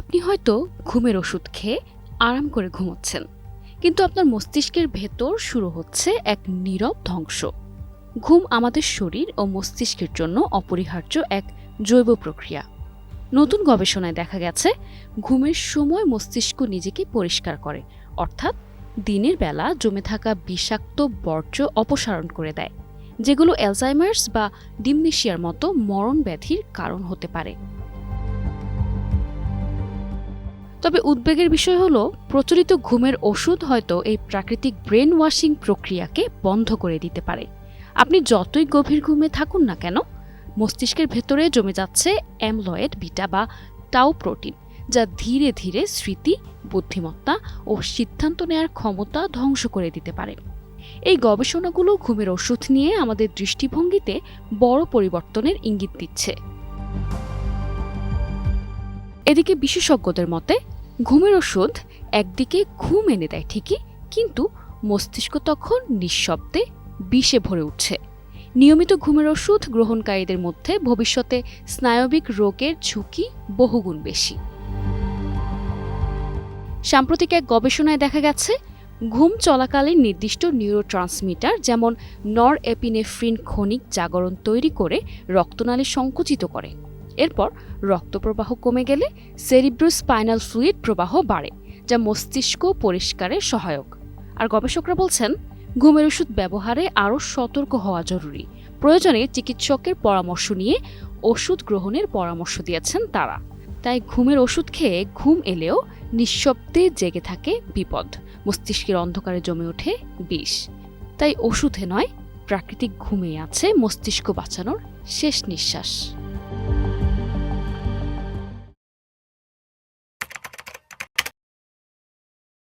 আপনি হয়তো ঘুমের ওষুধ খেয়ে আরাম করে ঘুমোচ্ছেন, কিন্তু আপনার মস্তিষ্কের ভেতর শুরু হচ্ছে এক নীরব ধ্বংস। ঘুম আমাদের শরীর ও মস্তিষ্কের জন্য অপরিহার্য এক জৈব প্রক্রিয়া। নতুন গবেষণায় দেখা গেছে ঘুমের সময় মস্তিষ্ক নিজেকে পরিষ্কার করে, অর্থাৎ দিনের বেলা জমে থাকা বিষাক্ত বর্জ্য অপসারণ করে দেয়, যেগুলো অ্যালজাইমার্স বা ডিমনেশিয়ার মতো মরণ ব্যাধির কারণ হতে পারে। তবে উদ্বেগের বিষয় হলো, প্রচলিত ঘুমের ওষুধ হয়তো এই প্রাকৃতিক ব্রেন ওয়াশিং প্রক্রিয়াকে বন্ধ করে দিতে পারে। আপনি যতই গভীর ঘুমে থাকুন না কেন, মস্তিষ্কের ভেতরে জমে যাচ্ছে অ্যামলয়েড বিটা বা টাউ প্রোটিন, যা ধীরে ধীরে স্মৃতি, বুদ্ধিমত্তা ও সিদ্ধান্ত নেয়ার ক্ষমতা ধ্বংস করে দিতে পারে। এই গবেষণাগুলো ঘুমের ওষুধ নিয়ে আমাদের দৃষ্টিভঙ্গিতে বড় পরিবর্তনের ইঙ্গিত দিচ্ছে। এদিকে বিশেষজ্ঞদের মতে, ঘুমের ওষুধ একদিকে ঘুম এনে দেয় ঠিকই, কিন্তু মস্তিষ্ক তখন নিঃশব্দে বিষে ভরে উঠছে। নিয়মিত ঘুমের ওষুধ গ্রহণকারীদের মধ্যে ভবিষ্যতে স্নায়বিক রোগের ঝুঁকি বহুগুণ বেশি। সাম্প্রতিক এক গবেষণায় দেখা গেছে, ঘুম চলাকালীন নির্দিষ্ট নিউরোট্রান্সমিটার যেমন নর এপিনেফ্রিন ক্ষণিক জাগরণ তৈরি করে রক্তনালী সংকুচিত করে। এরপর রক্তপ্রবাহ কমে গেলে সেরিব্রোস্পাইনাল ফ্লুইড প্রবাহ বাড়ে, যা মস্তিষ্ক পরিষ্কারে সহায়ক। আর গবেষকরা বলছেন, ঘুমের ওষুধ ব্যবহারে আরও সতর্ক হওয়া জরুরি। প্রয়োজনে চিকিৎসকের পরামর্শ নিয়ে ওষুধ গ্রহণের পরামর্শ দিয়েছেন তারা। তাই ঘুমের ওষুধ খেয়ে ঘুম এলেও নিঃশব্দে জেগে থাকে বিপদ, মস্তিষ্কের অন্ধকারে জমে ওঠে বিষ। তাই ওষুধে নয়, প্রাকৃতিক ঘুমে আছে মস্তিষ্ক বাঁচানোর শেষ নিঃশ্বাস।